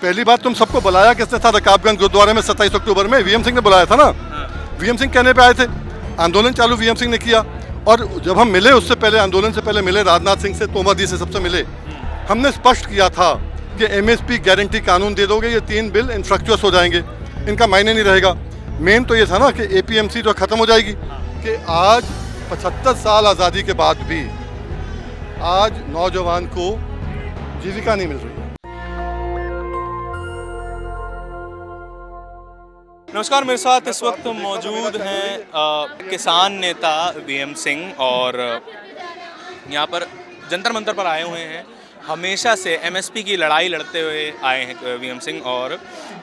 पहली बात तुम सबको बुलाया किसने था रकाबगंज गुरुद्वारे में 27 अक्टूबर में? वीएम सिंह ने बुलाया था ना। वीएम सिंह कहने पे आए थे, आंदोलन चालू वीएम सिंह ने किया। और जब हम मिले उससे पहले, आंदोलन से पहले मिले राजनाथ सिंह से, तोमर जी से, सबसे मिले, हमने स्पष्ट किया था कि एमएसपी गारंटी कानून दे दोगे, ये 3 बिल इंफ्रक्चुअस हो जाएंगे, इनका मायने नहीं रहेगा। मेन तो ये था ना कि एपीएमसी जो ख़त्म हो जाएगी, कि आज 75 साल आज़ादी के बाद भी आज नौजवान को जीविका नहीं मिल रही है। नमस्कार, मेरे साथ इस वक्त मौजूद हैं किसान नेता वीएम सिंह, और यहाँ पर जंतर मंतर पर आए हुए हैं। हमेशा से एमएसपी की लड़ाई लड़ते हुए आए हैं वीएम सिंह, और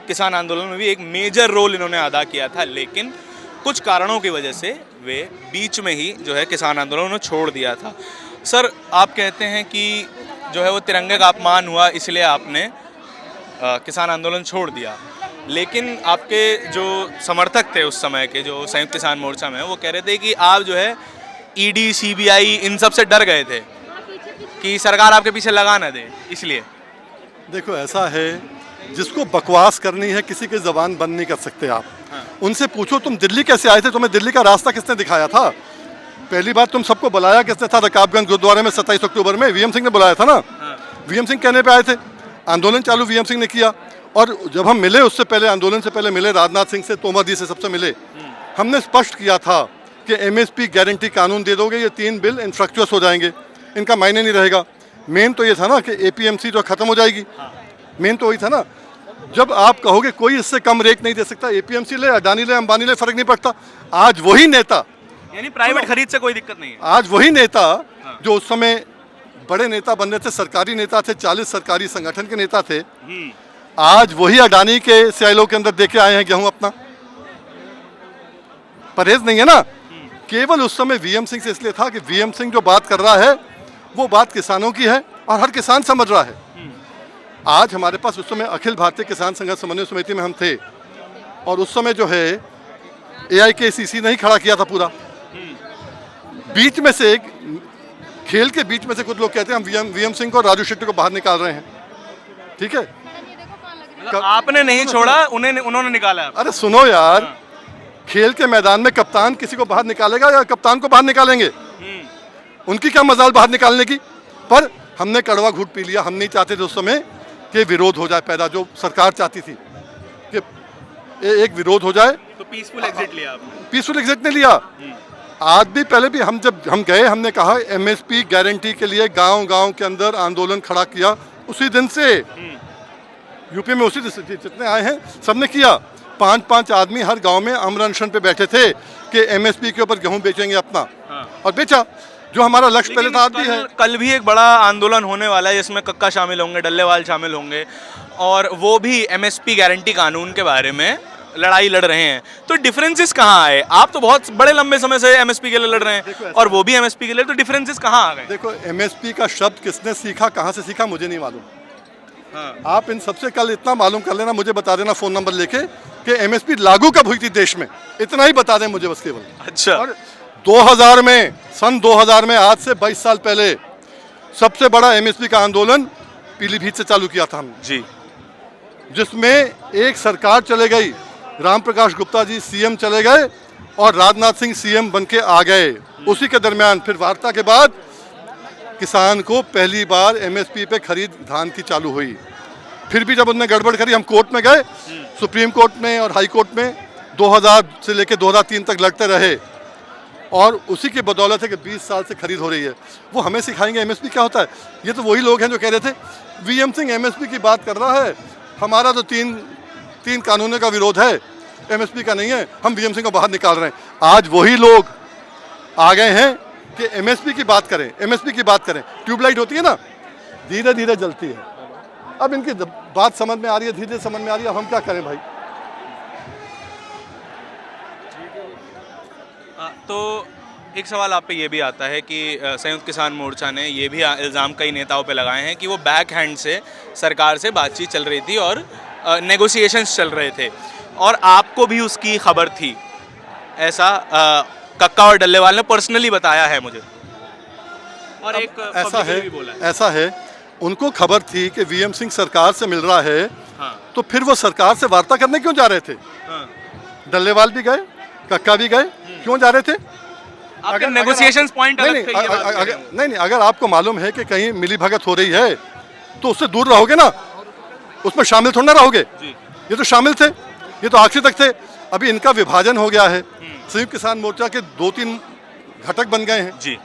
किसान आंदोलन में भी एक मेजर रोल इन्होंने अदा किया था, लेकिन कुछ कारणों की वजह से वे बीच में ही जो है किसान आंदोलन उन्होंने छोड़ दिया था। सर, आप कहते हैं कि जो है वो तिरंगे का अपमान हुआ, इसलिए आपने किसान आंदोलन छोड़ दिया, लेकिन आपके जो समर्थक थे उस समय के, जो संयुक्त किसान मोर्चा में, वो कह रहे थे कि आप जो है ईडी, सीबीआई इन सब से डर गए थे कि सरकार आपके पीछे लगा ना दे, इसलिए। देखो, ऐसा है, जिसको बकवास करनी है किसी की ज़बान बंद नहीं कर सकते आप। उनसे पूछो तुम दिल्ली कैसे आए थे, तुम्हें दिल्ली का रास्ता किसने दिखाया था? पहली बात, तुम सबको बुलाया किसने था रकाबगंज गुरुद्वारे में 27 अक्टूबर में? वीएम सिंह ने बुलाया था ना। वीएम सिंह कहने पे आए थे, आंदोलन चालू वीएम सिंह ने किया। और जब हम मिले उससे पहले, आंदोलन से पहले मिले राजनाथ सिंह से, तोमर जी से, सबसे मिले, हमने स्पष्ट किया था कि एमएसपी गारंटी कानून दे दोगे, ये 3 बिल इंफ्रक्चुअस हो जाएंगे, इनका मायने नहीं रहेगा। मेन तो ये था ना कि एपीएमसी जो ख़त्म हो जाएगी। मेन तो वही था ना। जब आप कहोगे कोई इससे कम रेट नहीं दे सकता, एपीएमसी ले, अडानी ले, अंबानी ले, फ़र्क नहीं पड़ता। आज वही नेता, यानी प्राइवेट खरीद से कोई दिक्कत नहीं है। आज वही नेता जो उस समय बड़े नेता बन रहे थे, सरकारी नेता थे, 40 सरकारी संगठन के नेता थे, आज वही अडानी के सियालों के अंदर देके आए हैं गेहूं अपना। परहेज नहीं है ना। केवल उस समय वीएम सिंह से इसलिए था कि वीएम सिंह जो बात कर रहा है वो बात किसानों की है और हर किसान समझ रहा है। आज हमारे पास, उस समय अखिल भारतीय किसान संघर्ष समन्वय समिति में हम थे, और उस समय जो है एआईकेसीसी नहीं खड़ा किया था पूरा। बीच में से, खेल के बीच में से कुछ लोग कहते हैं हम वीएम सिंह को, राजू शेट्टी को बाहर निकाल रहे हैं। ठीक है, आपने नहीं छोड़ा, उन्होंने निकाला। अरे सुनो यार, खेल के मैदान में कप्तान किसी को बाहर निकालेगा या कप्तान को बाहर निकालेंगे? उनकी क्या मजाल बाहर निकालने की? पर हमने कड़वा घूंट पी लिया। हम नहीं चाहते थे उस समय कि विरोध हो जाए पैदा, जो सरकार चाहती थी कि एक विरोध हो जाए। तो पीसफुल एग्जिट लिया आपने? पीसफुल एग्जिट नहीं लिया। आज भी, पहले भी हम जब हम गए, हमने कहा एमएसपी गारंटी के लिए गांव-गांव के अंदर आंदोलन खड़ा किया। उसी दिन से यूपी में उसी जितने आए हैं सबने किया। 5-5 आदमी हर गांव में अमर अनशन पे बैठे थे कि एमएसपी के ऊपर गेहूं बेचेंगे अपना, और बेचा। जो हमारा लक्ष्य पहले था भी है। कल भी एक बड़ा आंदोलन होने वाला है जिसमें कक्का शामिल होंगे, डल्लेवाल शामिल होंगे, और वो भी एमएसपी गारंटी कानून के बारे में लड़ाई लड़ रहे हैं। तो डिफरेंसेस कहाँ आए? आप तो बहुत बड़े लंबे समय से एमएसपी के लिए लड़ रहे हैं और वो भी एमएसपी के लिए, तो डिफरेंसेस कहाँ आ गए? देखो, एमएसपी का शब्द किसने सीखा, कहाँ से सीखा, मुझे नहीं मालूम। आप इन सबसे कल इतना मालूम कर लेना, मुझे बता देना फ़ोन नंबर लेके कि एमएसपी लागू कब हुई थी देश में, इतना ही बता दें मुझे बस केवल। अच्छा। और 2000 में, सन 2000 में, आज से 22 साल पहले सबसे बड़ा एमएसपी का आंदोलन पीलीभीत से चालू किया था हमने जी, जिसमें एक सरकार चले गई, राम प्रकाश गुप्ता जी सीएम चले गए और राजनाथ सिंह सीएम बन के आ गए। उसी के दरमियान फिर वार्ता के बाद किसान को पहली बार एमएसपी पे खरीद धान की चालू हुई। फिर भी जब उन्होंने गड़बड़ करी, हम कोर्ट में गए, सुप्रीम कोर्ट में और हाई कोर्ट में 2000 से लेकर 2003 तक लड़ते रहे, और उसी की बदौलत है कि 20 साल से खरीद हो रही है। वो हमें सिखाएंगे एमएसपी क्या होता है? ये तो वही लोग हैं जो कह रहे थे वीएम सिंह एमएसपी की बात कर रहा है, हमारा तो तीन कानूनों का विरोध है, एमएसपी का नहीं है, हम वीएम सिंह को बाहर निकाल रहे हैं। आज वही लोग आ गए हैं कि एमएसपी की बात करें, एमएसपी की बात करें। ट्यूबलाइट होती है ना, धीरे धीरे जलती है। अब इनकी बात समझ में आ रही है, धीरे समझ में आ रही है, अब हम क्या करें भाई? तो एक सवाल आप पे ये भी आता है कि संयुक्त किसान मोर्चा ने ये भी इल्ज़ाम कई नेताओं पे लगाए हैं कि वो बैक हैंड से सरकार से बातचीत चल रही थी और नेगोशिएशंस चल रहे थे, और आपको भी उसकी खबर थी, ऐसा कक्का और डल्लेवाल ने पर्सनली बताया है मुझे। और एक ऐसा है, भी बोला है। ऐसा है, उनको खबर थी कि वीएम सिंह सरकार से मिल रहा है हाँ। तो फिर वो सरकार से वार्ता करने क्यों जा रहे थे? हाँ। डल्लेवाल भी गए, कक्का भी गए, क्यों जा रहे थे? आपके नेगोशिएशंस पॉइंट नहीं अलग थे, ये बात कह रहे हैं। नहीं, अगर आपको मालूम है कि कहीं मिली भगत हो रही है तो उससे दूर रहोगे ना, उसमें शामिल थोड़ा ना रहोगे। जी। ये तो शामिल थे, ये तो आखिर तक थे। अभी इनका विभाजन हो गया है, संयुक्त किसान मोर्चा के 2-3 घटक बन गए हैं, जी।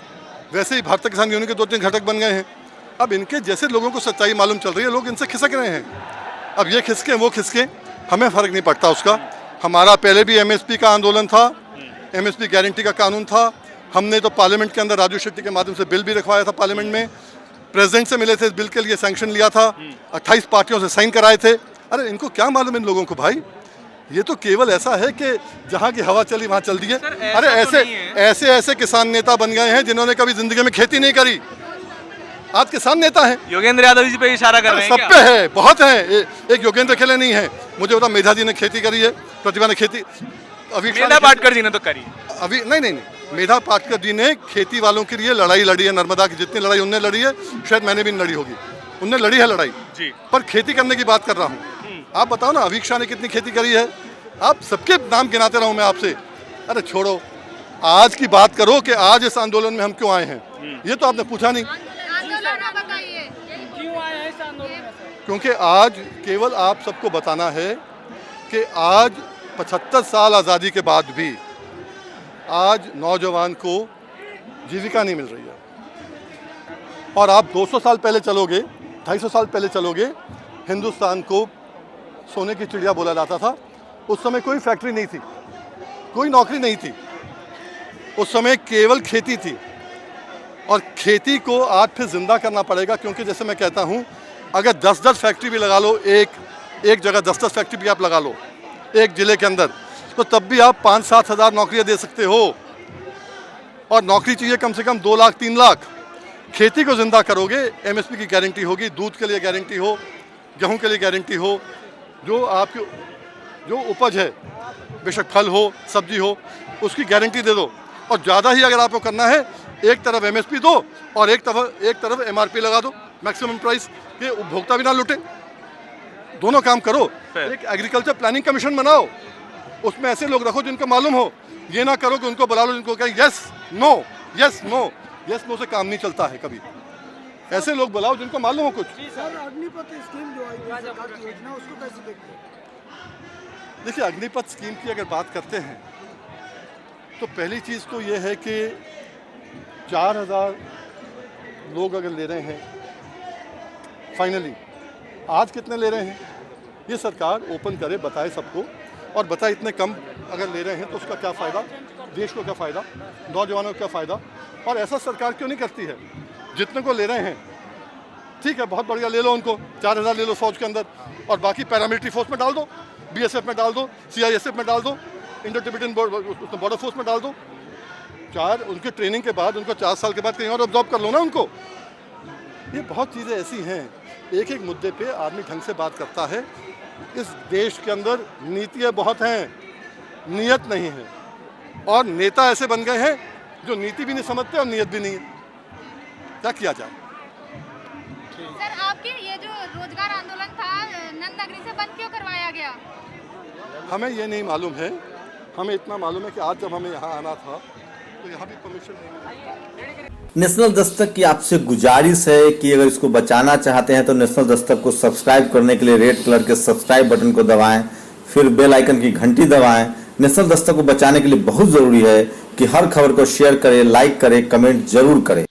वैसे ही भारतीय किसान यूनियन के 2-3 घटक बन गए हैं। अब इनके जैसे लोगों को सच्चाई मालूम चल रही है, लोग इनसे खिसक रहे हैं। अब ये खिसके वो खिसके, हमें फर्क नहीं पड़ता उसका। हमारा पहले भी एमएसपी का आंदोलन था, एमएसपी गारंटी का कानून था। हमने तो पार्लियामेंट के अंदर राजू शेट्टी के माध्यम से बिल भी रखवाया था, पार्लियामेंट में प्रेसिडेंट से मिले थे, इस बिल के लिए सैंक्शन लिया था, 28 पार्टियों से साइन कराए थे। अरे इनको क्या मालूम इन लोगों को भाई, ये तो केवल ऐसा है कि जहाँ की हवा चली वहाँ चल दी है। अरे ऐसे किसान नेता बन गए हैं जिन्होंने कभी जिंदगी में खेती नहीं करी, आज किसान नेता हैं। योगेंद्र यादव जी पे इशारा कर रहे हैं सब पे है, बहुत है। एक योगेंद्र खेले नहीं है, मुझे बता मेधा जी ने खेती करी है, प्रतिभा ने खेती, अभी मेधा पाटकर जी ने तो करी। अभी नहीं, मेधा पाटकर जी ने खेती वालों के लिए लड़ाई लड़ी है। नर्मदा की जितनी लड़ाई उनने लड़ी है, शायद मैंने भी लड़ी होगी, उनने लड़ी है लड़ाई जी। पर खेती करने की बात कर रहा हूँ। आप बताओ ना, अवीक शाह ने कितनी खेती करी है? आप सबके नाम गिनाते रहूं मैं आपसे? अरे छोड़ो, आज की बात करो कि आज इस आंदोलन में हम क्यों आए हैं, ये तो आपने पूछा नहीं। क्योंकि आज केवल आप सबको बताना है कि आज 75 साल आज़ादी के बाद भी आज नौजवान को जीविका नहीं मिल रही है। और आप 200 साल पहले चलोगे, 250 साल पहले चलोगे, हिंदुस्तान को सोने की चिड़िया बोला जाता था। उस समय कोई फैक्ट्री नहीं थी, कोई नौकरी नहीं थी, उस समय केवल खेती थी। और खेती को आज फिर जिंदा करना पड़ेगा, क्योंकि जैसे मैं कहता हूँ, अगर 10-10 फैक्ट्री भी लगा लो, एक जगह 10-10 फैक्ट्री भी आप लगा लो एक ज़िले के अंदर, तो तब भी आप 5-7 हज़ार नौकरियाँ दे सकते हो। और नौकरी चाहिए कम से कम 2 लाख 3 लाख। खेती को जिंदा करोगे, एमएसपी की गारंटी होगी, दूध के लिए गारंटी हो, गेहूं के लिए गारंटी हो, जो आपकी जो उपज है, बेशक फल हो सब्जी हो, उसकी गारंटी दे दो। और ज़्यादा ही अगर आपको करना है, एक तरफ एमएसपी दो और एक तरफ एमआरपी लगा दो, मैक्सिमम प्राइस, कि उपभोक्ता भी ना लूटें। दोनों काम करो। एक एग्रीकल्चर प्लानिंग कमीशन बनाओ, उसमें ऐसे लोग रखो जिनको मालूम हो। ये ना करो कि उनको बुला लो जिनको कहें yes no yes no, yes no से काम नहीं चलता है कभी। ऐसे लोग बुलाओ जिनको मालूम हो कुछ। सर, अग्निपथ स्कीम जो आई सरकार की योजना, उसको कैसे देखते हैं? देखिए, अग्निपथ स्कीम की अगर बात करते हैं तो पहली चीज़ तो ये है कि 4000 लोग अगर ले रहे हैं फाइनली, आज कितने ले रहे हैं ये सरकार ओपन करे, बताए सबको, और बताए इतने कम अगर ले रहे हैं तो उसका क्या फ़ायदा, देश को क्या फ़ायदा, नौजवानों को क्या फ़ायदा। और ऐसा सरकार क्यों नहीं करती है? जितने को ले रहे हैं ठीक है, बहुत बढ़िया, ले लो उनको, 4000 ले लो फौज के अंदर, और बाकी पैरामिलिट्री फोर्स में डाल दो, बीएसएफ में डाल दो, सीआईएसएफ में डाल दो, इंडो टिबेटन बॉर्डर फोर्स में डाल दो। उनके ट्रेनिंग के बाद उनको 4 साल के बाद कहीं और ऑब्जॉर्व कर लो ना उनको। ये बहुत चीज़ें ऐसी हैं, एक एक मुद्दे पे आदमी ढंग से बात करता है। इस देश के अंदर नीतियाँ बहुत हैं, नीयत नहीं है, और नेता ऐसे बन गए हैं जो नीति भी नहीं समझते और नीयत भी नहीं है। क्या किया जाए? सर, आपके ये जो रोजगार आंदोलन था, नंद नगरी से बंद क्यों करवाया गया? हमें ये नहीं मालूम है। हमें इतना मालूम है कि आज जब हमें यहाँ आना था तो यहाँ भी परमिशन नहीं मिली। नेशनल दस्तक की आपसे गुजारिश है कि अगर इसको बचाना चाहते हैं तो नेशनल दस्तक को सब्सक्राइब करने के लिए रेड कलर के सब्सक्राइब बटन को दबाएं, फिर बेल आइकन की घंटी दबाएं। नेशनल दस्तक को बचाने के लिए बहुत जरूरी है कि हर खबर को शेयर करें, लाइक करें, कमेंट जरूर करें।